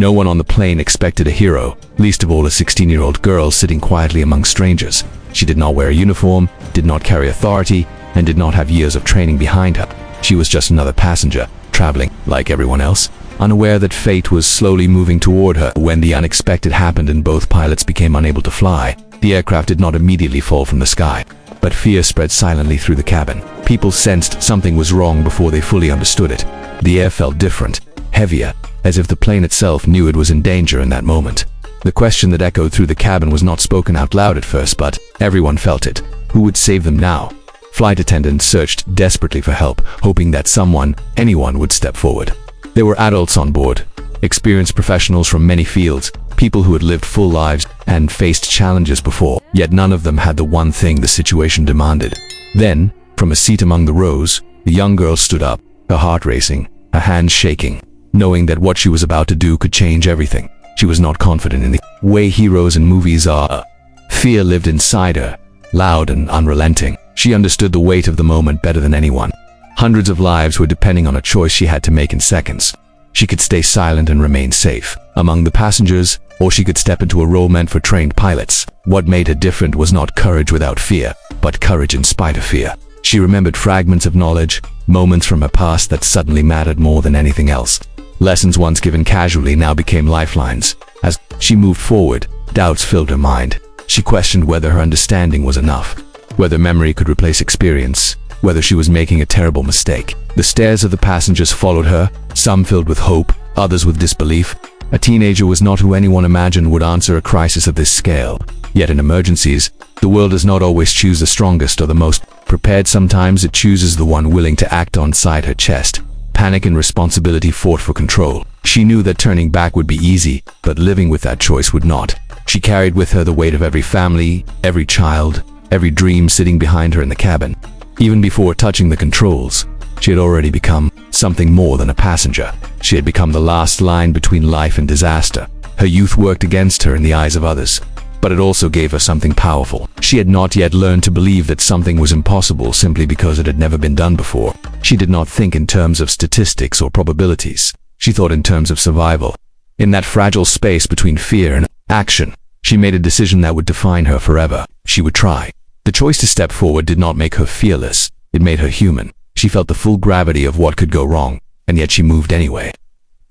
No one on the plane expected a hero, least of all a 16-year-old girl sitting quietly among strangers. She did not wear a uniform, did not carry authority, and did not have years of training behind her. She was just another passenger, traveling, like everyone else, unaware that fate was slowly moving toward her. When the unexpected happened and both pilots became unable to fly, the aircraft did not immediately fall from the sky, but fear spread silently through the cabin. People sensed something was wrong before they fully understood it. The air felt different, heavier, as if the plane itself knew it was in danger in that moment. The question that echoed through the cabin was not spoken out loud at first, but everyone felt it. Who would save them now? Flight attendants searched desperately for help, hoping that anyone would step forward. There were adults on board, experienced professionals from many fields, people who had lived full lives and faced challenges before, yet none of them had the one thing the situation demanded. Then, from a seat among the rows, the young girl stood up, her heart racing, her hands shaking, knowing that what she was about to do could change everything. She was not confident in the way heroes in movies are. Fear lived inside her, loud and unrelenting. She understood the weight of the moment better than anyone. Hundreds of lives were depending on a choice she had to make in seconds. She could stay silent and remain safe among the passengers, or she could step into a role meant for trained pilots. What made her different was not courage without fear, but courage in spite of fear. She remembered fragments of knowledge, moments from her past that suddenly mattered more than anything else. Lessons once given casually now became lifelines. As she moved forward, doubts filled her mind. She questioned whether her understanding was enough, whether memory could replace experience, whether she was making a terrible mistake. The stares of the passengers followed her, some filled with hope, others with disbelief. A teenager was not who anyone imagined would answer a crisis of this scale. Yet in emergencies, the world does not always choose the strongest or the most prepared. Sometimes it chooses the one willing to act inside her chest. Panic and responsibility fought for control. She knew that turning back would be easy, but living with that choice would not. She carried with her the weight of every family, every child, every dream sitting behind her in the cabin. Even before touching the controls, she had already become something more than a passenger. She had become the last line between life and disaster. Her youth worked against her in the eyes of others, but it also gave her something powerful. She had not yet learned to believe that something was impossible simply because it had never been done before. She did not think in terms of statistics or probabilities. She thought in terms of survival. In that fragile space between fear and action, she made a decision that would define her forever. She would try. The choice to step forward did not make her fearless. It made her human. She felt the full gravity of what could go wrong, and yet she moved anyway.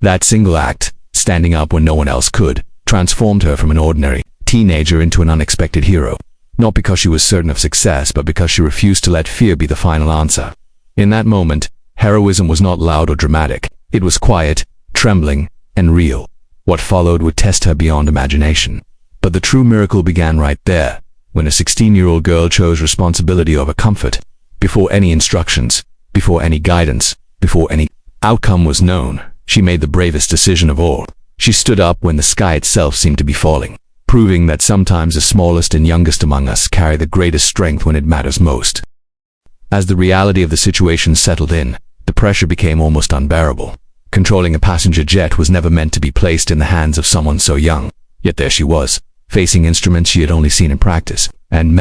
That single act, standing up when no one else could, transformed her from an ordinary teenager into an unexpected hero. Not because she was certain of success, but because she refused to let fear be the final answer. In that moment, heroism was not loud or dramatic. It was quiet, trembling, and real. What followed would test her beyond imagination. But the true miracle began right there, when a 16-year-old girl chose responsibility over comfort. Before any instructions, before any guidance, before any outcome was known, she made the bravest decision of all. She stood up when the sky itself seemed to be falling, proving that sometimes the smallest and youngest among us carry the greatest strength when it matters most. As the reality of the situation settled in, the pressure became almost unbearable. Controlling a passenger jet was never meant to be placed in the hands of someone so young. Yet there she was, facing instruments she had only seen in practice, and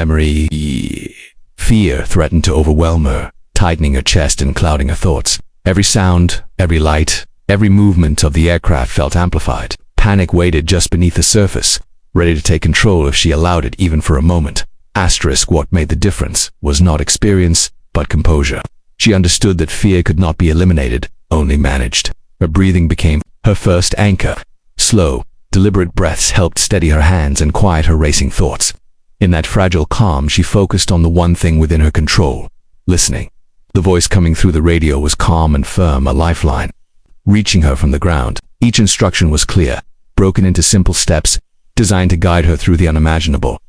fear threatened to overwhelm her, tightening her chest and clouding her thoughts. Every sound, every light, every movement of the aircraft felt amplified. Panic waited just beneath the surface, ready to take control if she allowed it even for a moment. What made the difference was not experience, but composure. She understood that fear could not be eliminated, only managed. Her breathing became her first anchor. Slow, deliberate breaths helped steady her hands and quiet her racing thoughts. In that fragile calm, she focused on the one thing within her control: listening. The voice coming through the radio was calm and firm, a lifeline, reaching her from the ground. Each instruction was clear, broken into simple steps, designed to guide her through the unimaginable.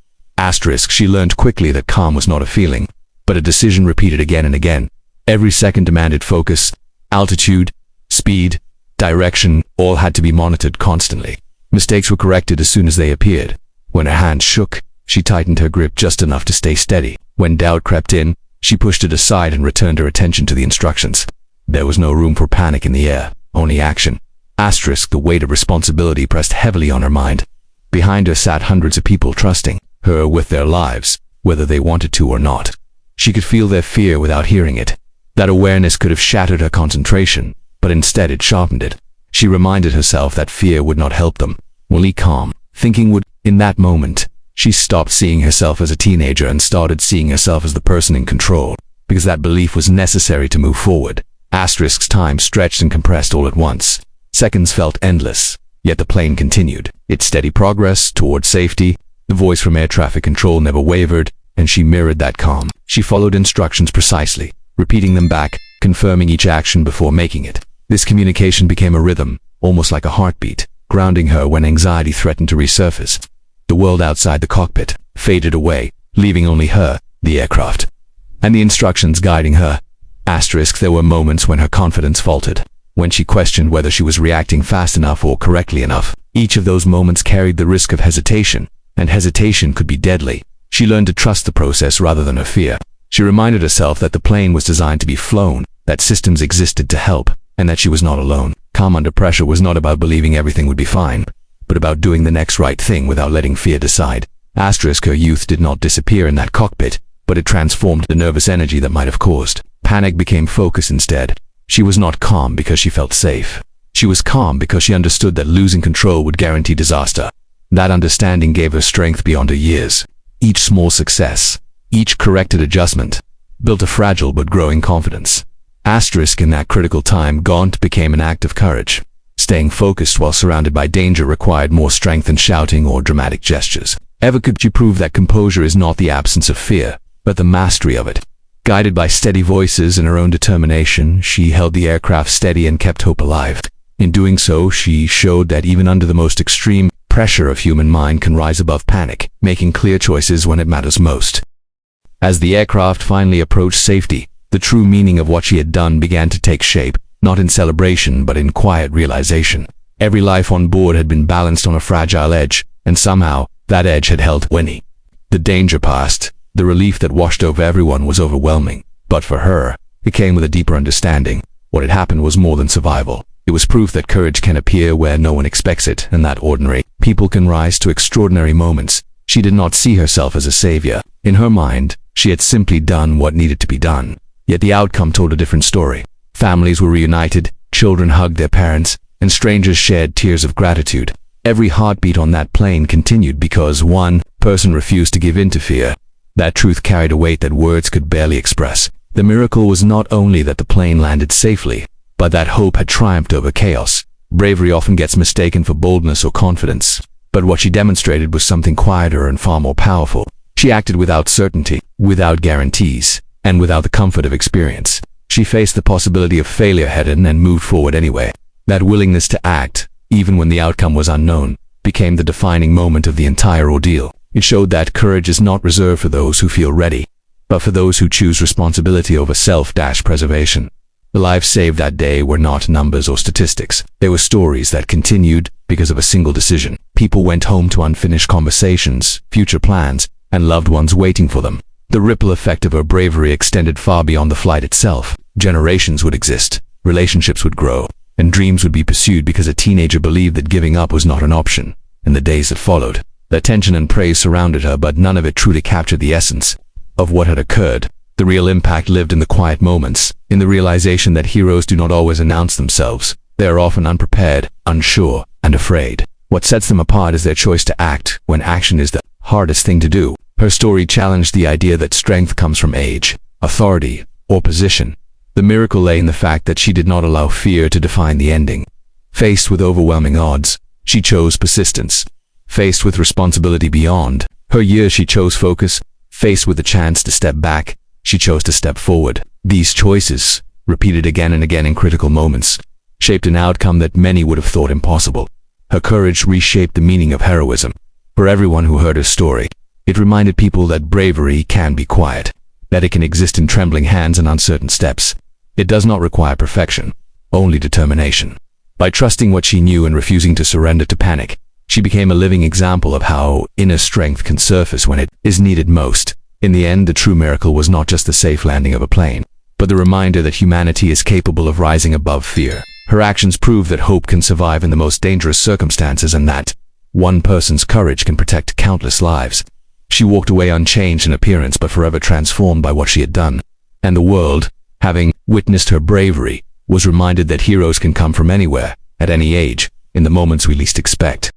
She learned quickly that calm was not a feeling, but a decision repeated again and again. Every second demanded focus. Altitude, speed, direction, all had to be monitored constantly. Mistakes were corrected as soon as they appeared. When her hands shook, she tightened her grip just enough to stay steady. When doubt crept in, she pushed it aside and returned her attention to the instructions. There was no room for panic in the air, only action. The weight of responsibility pressed heavily on her mind. Behind her sat hundreds of people trusting her with their lives, whether they wanted to or not. She could feel their fear without hearing it. That awareness could have shattered her concentration, but instead it sharpened it. She reminded herself that fear would not help them, only calm thinking would. In that moment, she stopped seeing herself as a teenager and started seeing herself as the person in control, because that belief was necessary to move forward. Asterisks time stretched and compressed all at once. Seconds felt endless, yet the plane continued its steady progress toward safety. The voice from air traffic control never wavered, and she mirrored that calm. She followed instructions precisely, repeating them back, confirming each action before making it. This communication became a rhythm, almost like a heartbeat, grounding her when anxiety threatened to resurface. The world outside the cockpit faded away, leaving only her, the aircraft, and the instructions guiding her. There were moments when her confidence faltered, when she questioned whether she was reacting fast enough or correctly enough. Each of those moments carried the risk of hesitation, and hesitation could be deadly. She learned to trust the process rather than her fear. She reminded herself that the plane was designed to be flown, that systems existed to help, and that she was not alone. Calm under pressure was not about believing everything would be fine, but about doing the next right thing without letting fear decide. Her youth did not disappear in that cockpit, but it transformed the nervous energy that might have caused. Panic became focus instead. She was not calm because she felt safe. She was calm because she understood that losing control would guarantee disaster. That understanding gave her strength beyond her years. Each small success, each corrected adjustment, built a fragile but growing confidence. In that critical time, Gaunt became an act of courage. Staying focused while surrounded by danger required more strength than shouting or dramatic gestures. Ever could she prove that composure is not the absence of fear, but the mastery of it. Guided by steady voices and her own determination, she held the aircraft steady and kept hope alive. In doing so, she showed that even under the most extreme pressure of human mind can rise above panic, making clear choices when it matters most. As the aircraft finally approached safety, the true meaning of what she had done began to take shape, not in celebration but in quiet realization. Every life on board had been balanced on a fragile edge, and somehow, that edge had held Winnie. The danger passed. The relief that washed over everyone was overwhelming. But for her, it came with a deeper understanding. What had happened was more than survival. It was proof that courage can appear where no one expects it, and that ordinary people can rise to extraordinary moments. She did not see herself as a savior. In her mind, she had simply done what needed to be done. Yet the outcome told a different story. Families were reunited, children hugged their parents, and strangers shed tears of gratitude. Every heartbeat on that plane continued because one person refused to give in to fear. That truth carried a weight that words could barely express. The miracle was not only that the plane landed safely, but that hope had triumphed over chaos. Bravery often gets mistaken for boldness or confidence, but what she demonstrated was something quieter and far more powerful. She acted without certainty, without guarantees, and without the comfort of experience. She faced the possibility of failure head-on and moved forward anyway. That willingness to act, even when the outcome was unknown, became the defining moment of the entire ordeal. It showed that courage is not reserved for those who feel ready, but for those who choose responsibility over self-preservation. The lives saved that day were not numbers or statistics. They were stories that continued because of a single decision. People went home to unfinished conversations, future plans, and loved ones waiting for them. The ripple effect of her bravery extended far beyond the flight itself. Generations would exist, relationships would grow, and dreams would be pursued because a teenager believed that giving up was not an option. In the days that followed, the attention and praise surrounded her, but none of it truly captured the essence of what had occurred. The real impact lived in the quiet moments, in the realization that heroes do not always announce themselves. They are often unprepared, unsure, and afraid. What sets them apart is their choice to act when action is the hardest thing to do. Her story challenged the idea that strength comes from age, authority, or position. The miracle lay in the fact that she did not allow fear to define the ending. Faced with overwhelming odds, she chose persistence. Faced with responsibility beyond her years, she chose focus. Faced with the chance to step back, she chose to step forward. These choices, repeated again and again in critical moments, shaped an outcome that many would have thought impossible. Her courage reshaped the meaning of heroism. For everyone who heard her story, it reminded people that bravery can be quiet, that it can exist in trembling hands and uncertain steps. It does not require perfection, only determination. By trusting what she knew and refusing to surrender to panic, she became a living example of how inner strength can surface when it is needed most. In the end, the true miracle was not just the safe landing of a plane, but the reminder that humanity is capable of rising above fear. Her actions prove that hope can survive in the most dangerous circumstances and that one person's courage can protect countless lives. She walked away unchanged in appearance but forever transformed by what she had done. And the world, having witnessed her bravery, was reminded that heroes can come from anywhere, at any age, in the moments we least expect.